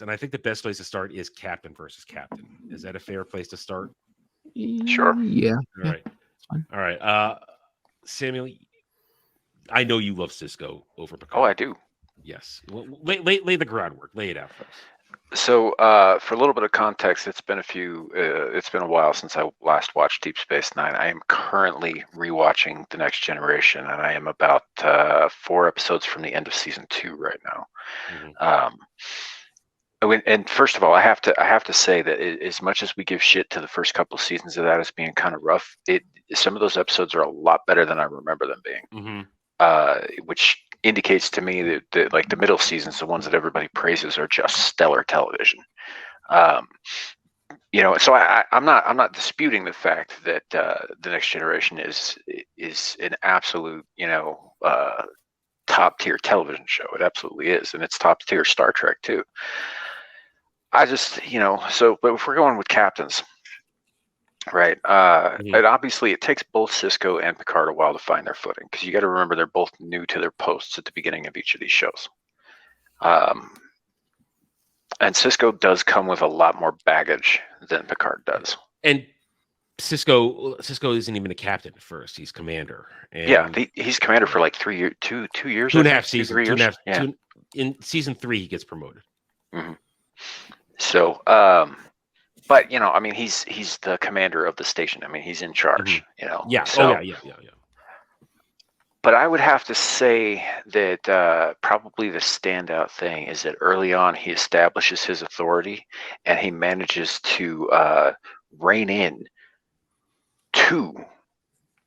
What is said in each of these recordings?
and I think the best place to start is captain versus captain. Is that a fair place to start? Sure. Yeah. All right. Fine. All right. Samuel, I know you love Cisco over Oh, I Picard. do. Yes. Well, lay the groundwork. Lay it out for us. So, for a little bit of context, it's been a while since I last watched Deep Space Nine. I am currently rewatching The Next Generation, and I am about 4 episodes from the end of season 2 right now. Um, and first of all, I have to say that as much as we give shit to the first couple of seasons of that as being kind of rough, some of those episodes are a lot better than I remember them being. Which indicates to me that like the middle seasons, the ones that everybody praises, are just stellar television. So I'm not disputing the fact that The Next Generation is an absolute top tier television show. It absolutely is, and it's top tier Star Trek too. I just but if we're going with captains. Right. And obviously, it takes both Sisko and Picard a while to find their footing, because you got to remember they're both new to their posts at the beginning of each of these shows. And Sisko does come with a lot more baggage than Picard does. And Sisko isn't even a captain at first; he's commander. And yeah, he's commander for like 3 years, 2 years, 2.5 seasons, 3 years. In season 3, he gets promoted. So, but I mean, he's the commander of the station. I mean, he's in charge. Yeah. So, yeah. But I would have to say that probably the standout thing is that early on he establishes his authority, and he manages to rein in 2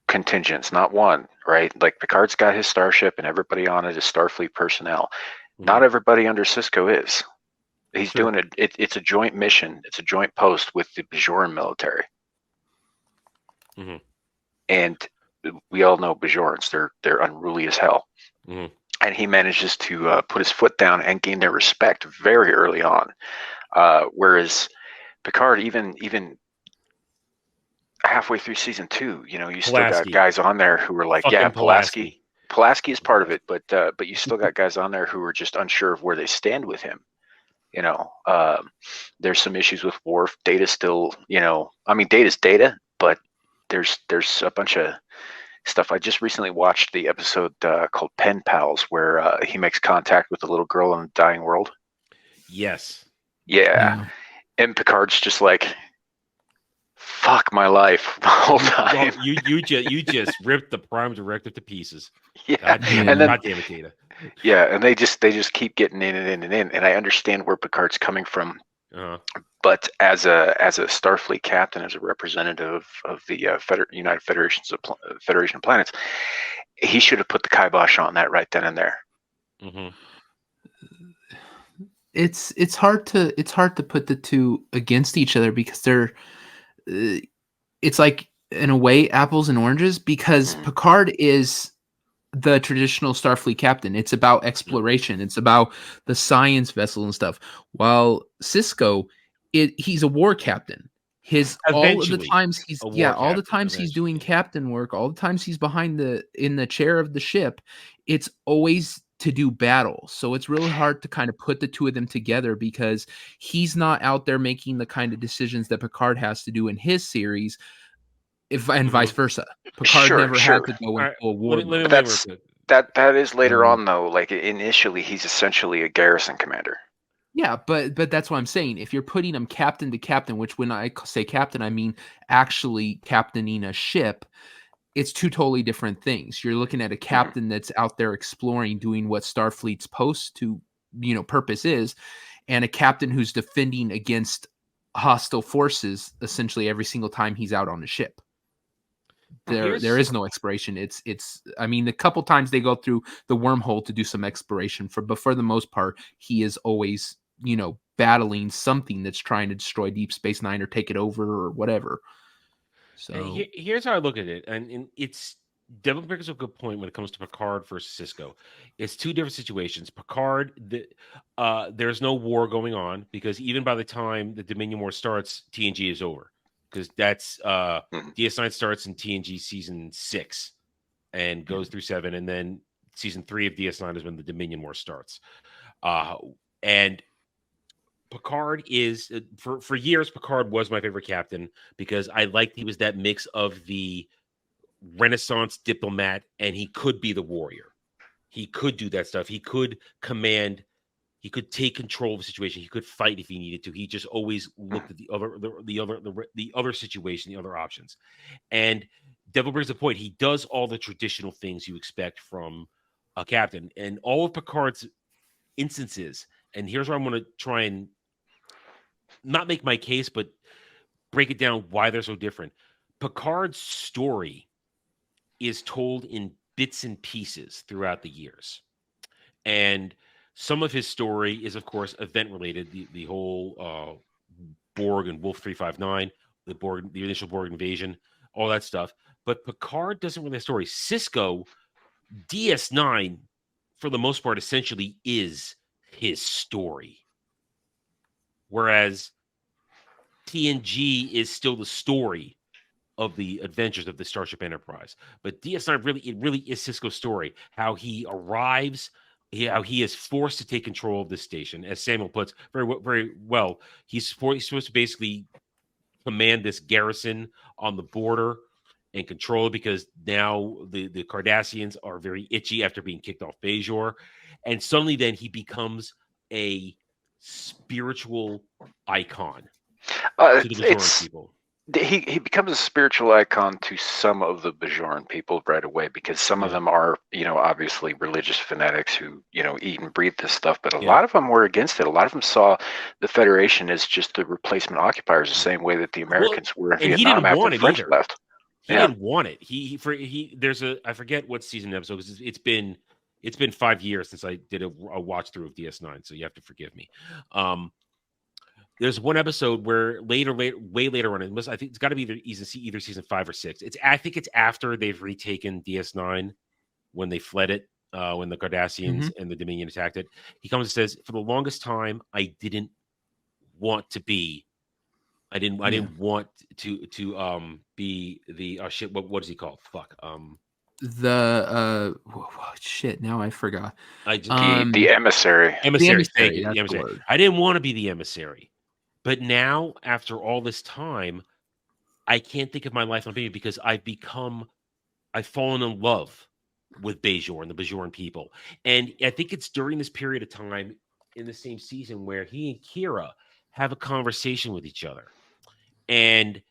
contingents, not one. Right? Like Picard's got his starship, and everybody on it is Starfleet personnel. Not everybody under Sisko is. He's doing it. It's a joint mission. It's a joint post with the Bajoran military. And we all know Bajorans. They're unruly as hell. And he manages to put his foot down and gain their respect very early on. Whereas Picard, even halfway through season 2, you still got guys on there who were like, yeah, Pulaski is part of it, but you still got guys on there who are just unsure of where they stand with him. There's some issues with Worf. Data's still, I mean, Data's Data, but there's a bunch of stuff. I just recently watched the episode called Pen Pals, where he makes contact with the little girl in the dying world. Yes. Yeah. And Picard's just like, fuck my life the whole time. Well, you just ripped the Prime Directive to pieces. Yeah. God damn it, Data. Yeah, and they just keep getting in and in and in, and I understand where Picard's coming from. But as a Starfleet captain, as a representative of the United Federation of Planets, he should have put the kibosh on that right then and there. It's hard to put the two against each other, because they're it's like, in a way, apples and oranges, because Picard is the traditional Starfleet captain. It's about exploration. It's about the science vessel and stuff. While Sisko, he's a war captain. All of the times he's doing captain work, all the times he's in the chair of the ship, it's always to do battle. So it's really hard to kind of put the two of them together, because he's not out there making the kind of decisions that Picard has to do in his series, and vice versa. Picard never had to go into a war. That is later on, though. Like, initially, he's essentially a garrison commander. Yeah, but that's what I'm saying. If you're putting him captain to captain, which when I say captain, I mean actually captaining a ship, it's 2 totally different things. You're looking at a captain that's out there exploring, doing what Starfleet's purpose is, and a captain who's defending against hostile forces essentially every single time he's out on the ship. There is no exploration. It's I mean, a couple times they go through the wormhole to do some exploration, but for the most part, he is always, battling something that's trying to destroy Deep Space Nine or take it over or whatever. So here's how I look at it, and it's Devin brings up a good point when it comes to Picard versus Sisko. It's 2 different situations. Picard, there's no war going on, because even by the time the Dominion War starts, TNG is over. Because that's DS9 starts in TNG season 6 and goes through 7, and then season 3 of DS9 is when the Dominion War starts. And Picard is for years. Picard was my favorite captain because I liked he was that mix of the Renaissance diplomat and he could be the warrior. He could do that stuff. He could command. He could take control of the situation. He could fight if he needed to. He just always looked at the other situation, the other options. And Devil brings a point. He does all the traditional things you expect from a captain, and all of Picard's instances. And here's where I'm going to try and not make my case, but break it down why they're so different. Picard's story is told in bits and pieces throughout the years. And some of his story is, of course, event related. The whole Borg and Wolf 359, the initial Borg invasion, all that stuff. But Picard doesn't really have a story. Sisko, DS9, for the most part, essentially is his story. Whereas TNG is still the story of the adventures of the Starship Enterprise. But DS9 really is Sisko's story. How he arrives, how he is forced to take control of this station. As Samuel puts very well, he's supposed to basically command this garrison on the border and control it because now the Cardassians are very itchy after being kicked off Bajor. And suddenly then he becomes a spiritual icon to the Bajoran people. He becomes a spiritual icon to some of the Bajoran people right away because some of them are, obviously religious fanatics who, eat and breathe this stuff. But a lot of them were against it. A lot of them saw the Federation as just the replacement occupiers, the same way that the Americans were in Vietnam after the French left. He didn't want it. There's I forget what season episode because it's been 5 years since I did a watch through of DS9, so you have to forgive me. There's one episode where way later on, I think it's got to be either season 5 or 6. I think it's after they've retaken DS9 when they fled it, when the Cardassians and the Dominion attacked it. He comes and says, "For the longest time, I didn't want to be. I didn't want to be the shit. What is he called? Fuck. Shit. Now I forgot. The emissary. Emissary. Thank you. The emissary. I didn't want to be the emissary. But now, after all this time, I can't think of my life on being because I've fallen in love with Bajor and the Bajoran people. And I think it's during this period of time in the same season where he and Kira have a conversation with each other. And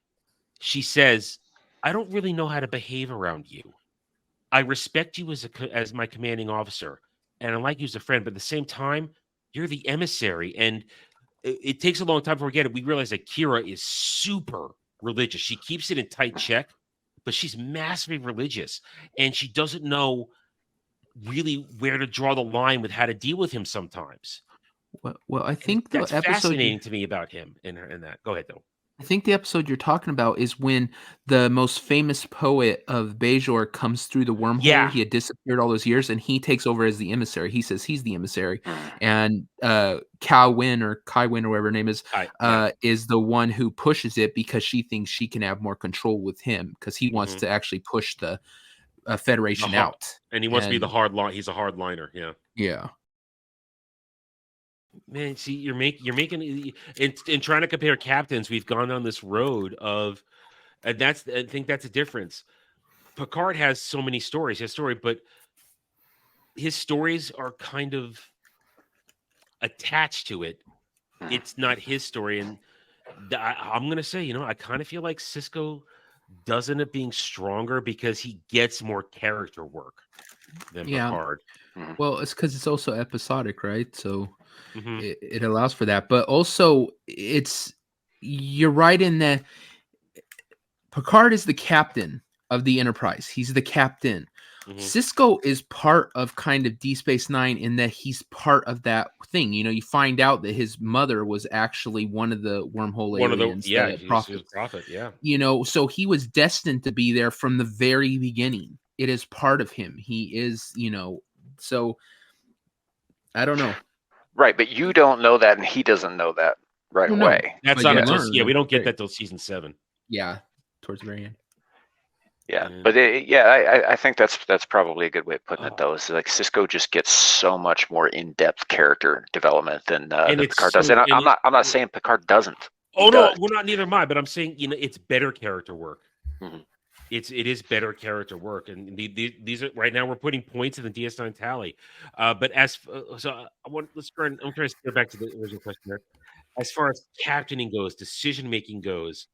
she says, "I don't really know how to behave around you. I respect you as my commanding officer, and I like you as a friend, but at the same time, you're the emissary." And it takes a long time before we get it. We realize that Kira is super religious. She keeps it in tight check, but she's massively religious, and she doesn't know really where to draw the line with how to deal with him sometimes. Well, I think that's fascinating to me about him in that. Go ahead, though. I think the episode you're talking about is when the most famous poet of Bajor comes through the wormhole. Yeah. He had disappeared all those years, and he takes over as the emissary. He says he's the emissary, and Kai Wynn or whatever her name is the one who pushes it because she thinks she can have more control with him because he wants to actually push the Federation out. And he wants to be the hard line. He's a hard liner. Yeah. Yeah. Man, see, you're making in trying to compare captains. We've gone on this road of, and I think that's a difference. Picard has so many stories, but his stories are kind of attached to it. It's not his story, and I'm going to say, I kind of feel like Sisko does end up being stronger because he gets more character work than Picard. Well, it's because it's also episodic, right? So it allows for that. But also, you're right in that Picard is the captain of the Enterprise. He's the captain. Sisko is part of kind of D Space Nine in that he's part of that thing. You find out that his mother was actually one of the wormhole aliens. Prophet. So he was destined to be there from the very beginning. It is part of him. He is, so I don't know. Right, but you don't know that, and he doesn't know that right away. That's not we don't get that till season 7. Yeah, towards the very end. Yeah, And, but I think that's probably a good way of putting it, though. Is like Sisko just gets so much more in-depth character development than and it's Picard does, so and and it, I'm not saying Picard doesn't. He oh no, does. we're not, neither am I, but I'm saying, it's better character work. Mhm. It is better character work, and these are right now we're putting points in the DS9 tally. But I want let's try. I'm trying to go back to the original question there. As far as captaining goes, decision making goes,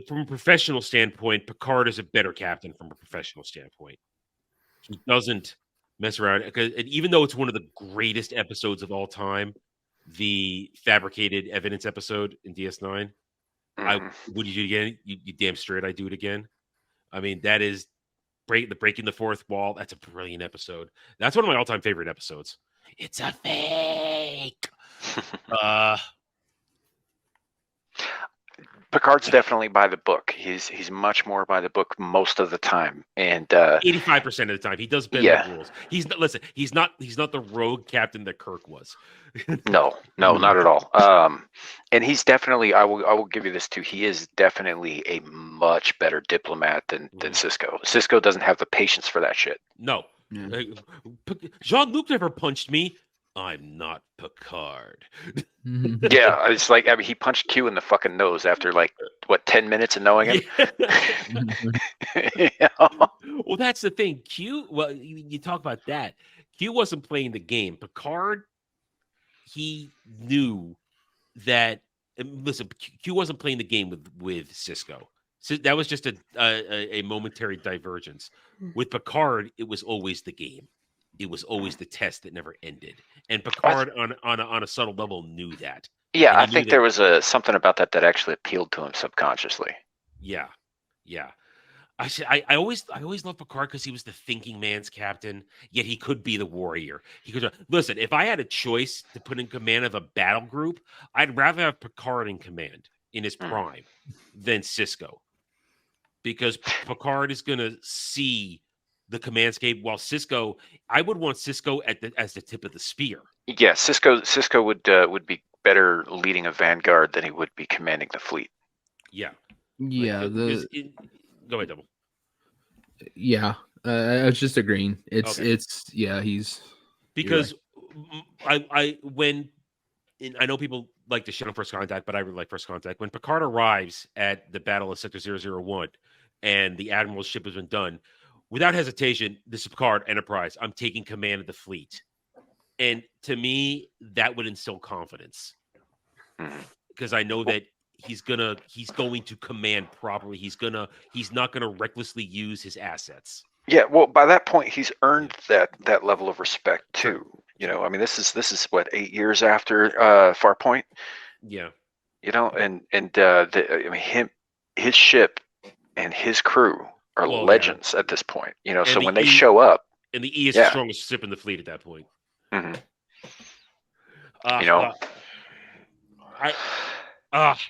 from a professional standpoint, Picard is a better captain from a professional standpoint. He doesn't mess around, and even though it's one of the greatest episodes of all time, the fabricated evidence episode in DS9. Mhm. Would you do it again? You damn straight I do it again. I mean, that is breaking the fourth wall. That's a brilliant episode. That's one of my all-time favorite episodes. It's a fake. Uh Picard's definitely by the book. He's much more by the book most of the time, and 85% of the time he does bend the yeah, rules. He's not the rogue captain that Kirk was. no, Mm. not at all. And he's definitely, I will give you this too. He is definitely a much better diplomat than Sisko. Sisko doesn't have the patience for that shit. No. Yeah. Jean-Luc never punched me. I'm not Picard. Yeah, it's like, I mean, he punched Q in the fucking nose after like what 10 minutes of knowing him. Yeah. Well, that's the thing. Well, you talk about that. Q wasn't playing the game. Picard, he knew that. Listen, Q wasn't playing the game with Sisko. So that was just a momentary divergence. With Picard, it was always the game. It was always the test that never ended. And Picard, on a subtle level, knew that. Yeah, And I he knew think there was something about that actually appealed to him subconsciously. Yeah, yeah. I always loved Picard because he was the thinking man's captain. Yet he could be the warrior. He could listen. If I had a choice to put in command of a battle group, I'd rather have Picard in command in his prime than Sisko, because Picard is going to see the commandscape, while Sisko, I would want Sisko as the tip of the spear. Yeah, Sisko would be better leading a vanguard than he would be commanding the fleet. Yeah, Yeah. go ahead, Double. Yeah. I was just agreeing. It's Okay. he's Because I know people like to shit on First Contact, but I really like First Contact. When Picard arrives at the Battle of Sector 001 and the Admiral's ship has been done, without hesitation, this is Picard, Enterprise. I'm taking command of the fleet. And to me, that would instill confidence. Because I know that he's going to command properly. He's not gonna recklessly use his assets. Yeah, well, by that point, he's earned that level of respect too. You know, I mean, this is what 8 years after Farpoint. Yeah. You know, and I mean, his ship and his crew are legends at this point. You know, so when they show up, and the E is the strongest ship in the fleet at that point. Mm-hmm.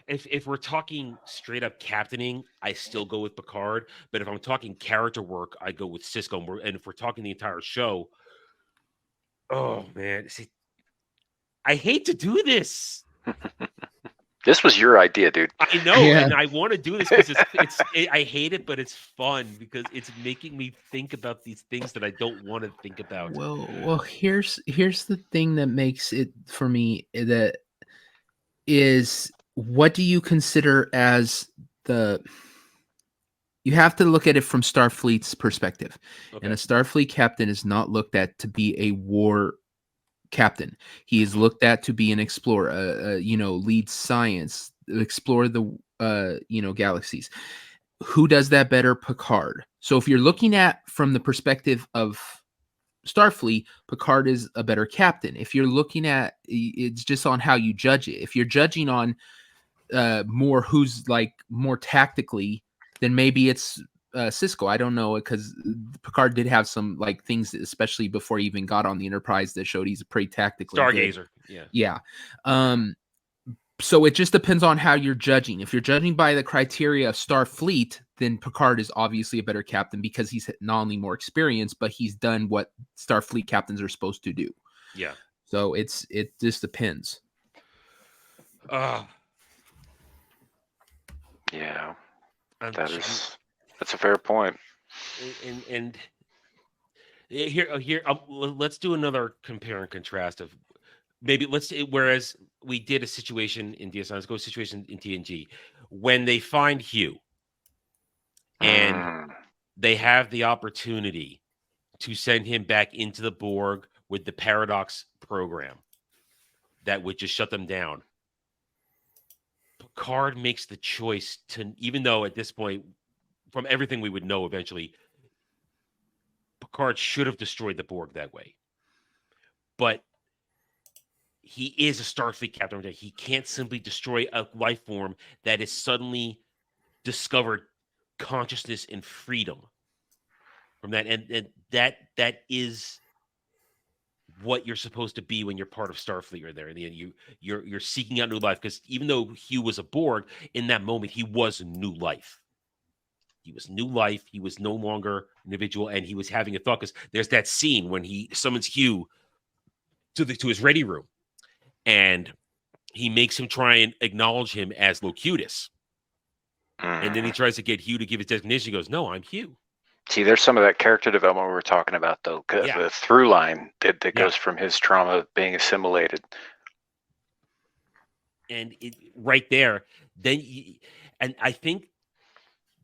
If we're talking straight up captaining, I still go with Picard. But if I'm talking character work, I go with Sisko. And if we're talking the entire show, oh man, see, I hate to do this. This was your idea, dude. I know, and I want to do this because I hate it, but it's fun because it's making me think about these things that I don't want to think about. Well, here's the thing that makes it for me that is, what do you consider as you have to look at it from Starfleet's perspective. Okay. And a Starfleet captain is not looked at to be a war captain. He is looked at to be an explorer, lead science, explore the galaxies. Who does that better? Picard. So if you're looking at from the perspective of Starfleet, Picard is a better captain. If you're looking at, it's just on how you judge it. If you're judging on more who's like more tactically, then maybe it's Sisko. I don't know, because Picard did have some like things, especially before he even got on the Enterprise, that showed he's pretty tactically Stargazer. Good. Yeah. So it just depends on how you're judging. If you're judging by the criteria of Starfleet, then Picard is obviously a better captain because he's not only more experienced, but he's done what Starfleet captains are supposed to do. Yeah. So it just depends. Yeah. That's a fair point. And here, let's do another compare and contrast of maybe whereas we did a situation in DS9, let's go a situation in TNG when they find Hugh and they have the opportunity to send him back into the Borg with the Paradox program that would just shut them down. Picard makes the choice to, even though at this point, from everything we would know eventually, Picard should have destroyed the Borg that way. But he is a Starfleet captain. He can't simply destroy a life form that has suddenly discovered consciousness and freedom from that. And that is what you're supposed to be when you're part of Starfleet or there. In the end, you're seeking out new life, because even though Hugh was a Borg, in that moment he was new life. He was new life. He was no longer an individual, and he was having a thought, because there's that scene when he summons Hugh to his ready room, and he makes him try and acknowledge him as Locutus. And then he tries to get Hugh to give his designation. He goes, "No, I'm Hugh." See, there's some of that character development we were talking about, though. The through line that goes from his trauma being assimilated. And right there, and I think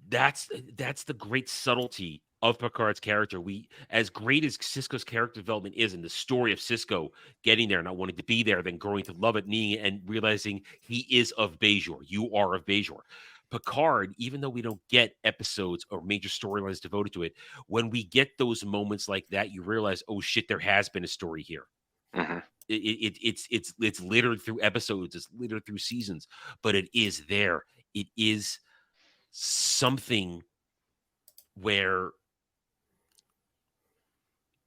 that's the great subtlety of Picard's character. As great as Sisko's character development is, and the story of Sisko getting there, not wanting to be there, then growing to love it, needing it, and realizing he is of Bajor. You are of Bajor. Picard, even though we don't get episodes or major storylines devoted to it, when we get those moments like that, you realize, oh shit, there has been a story here. Mm-hmm. It's littered through episodes, it's littered through seasons, but it is there. It is something where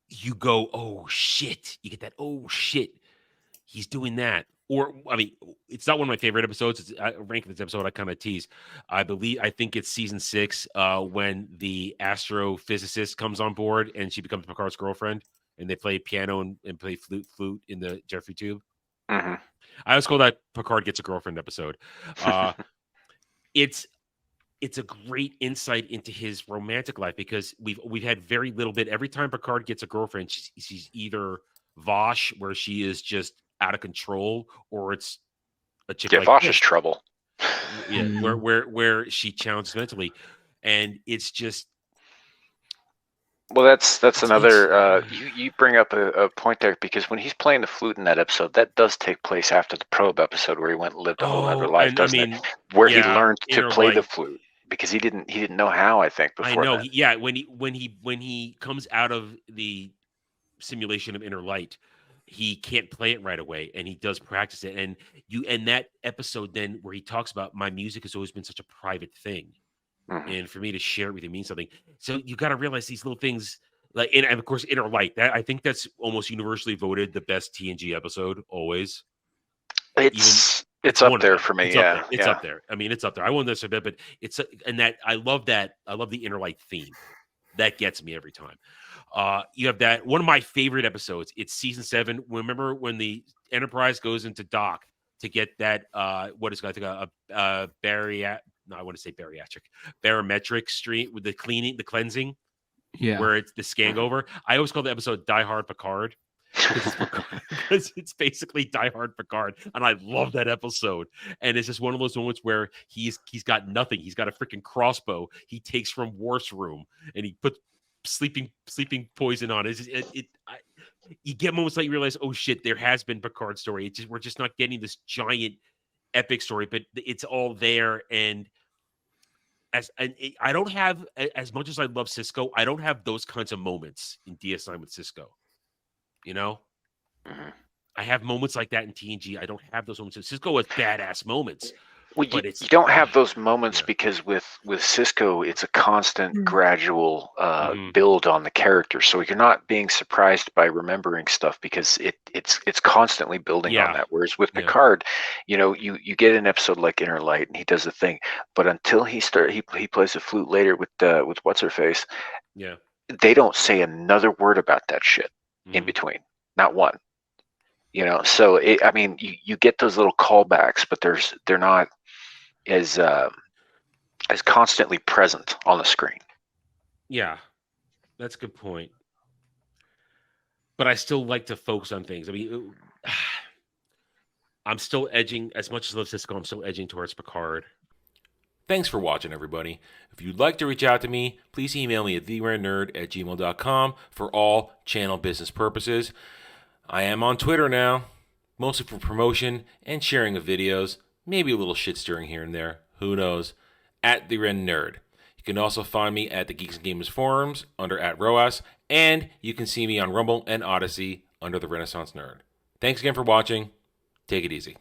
you go, oh shit, you get that, oh shit, he's doing that. Or, I mean, it's not one of my favorite episodes. I rank this episode, I kind of tease. I think it's season 6, when the astrophysicist comes on board and she becomes Picard's girlfriend, and they play piano and play flute in the Jeffrey tube. Mm-hmm. I always call that Picard Gets a Girlfriend episode. It's a great insight into his romantic life, because we've had very little bit. Every time Picard gets a girlfriend, she's either Vosh, where she is just out of control, or it's a chick like Vosh is trouble. Yeah, where she challenges mentally, and it's just. Well, that's another. You bring up a point there, because when he's playing the flute in that episode, that does take place after the Probe episode, where he went and lived a whole other life, doesn't it? Where he learned to play the flute, because he didn't know how, I think, before. I know. When he comes out of the simulation of Inner Light, he can't play it right away, and he does practice it. And that episode then, where he talks about, my music has always been such a private thing. Mm-hmm. And for me to share it with you means something. So you got to realize these little things, like, and of course, Inner Light. That, I think that's almost universally voted the best TNG episode always. It's up there for me. It's up there. I mean, it's up there. I won't necessarily, but it's and that I love that. I love the Inner Light theme. That gets me every time. You have that one of my favorite episodes. It's season 7. Remember when the Enterprise goes into dock to get that what is, I think, a barometric stream with the cleansing, where it's the scan over. I always call the episode Die Hard Picard, because it's basically Die Hard Picard, and I love that episode. And it's just one of those moments where he's got nothing. He's got a freaking crossbow he takes from Worf's room, and he puts sleeping poison on it. You get moments like you realize, oh shit, there has been Picard's story. We're just not getting this giant epic story, but it's all there. And I don't have, as much as I love Sisko, I don't have those kinds of moments in DS9 with Sisko. You know, I have moments like that in TNG. I don't have those moments. Sisko has badass moments. Well, you don't have those moments because with Sisko, it's a constant, gradual build on the character. So you're not being surprised by remembering stuff, because it's constantly building on that. Whereas with Picard, you get an episode like Inner Light, and he does a thing, but until he plays the flute later with what's her face, they don't say another word about that shit in between, not one. So you get those little callbacks, but they're not as is constantly present on the screen. Yeah, that's a good point. But I still like to focus on things. I mean, I'm still edging, as much as I love Sisko, I'm still edging towards Picard. Thanks for watching, everybody. If you'd like to reach out to me, please email me at therandnerd@gmail.com for all channel business purposes. I am on Twitter now, mostly for promotion and sharing of videos, maybe a little shit stirring here and there, who knows, at @therandnerd. You can also find me at the Geeks and Gamers forums under @ROAS, and you can see me on Rumble and Odyssey under the Renaissance Nerd. Thanks again for watching. Take it easy.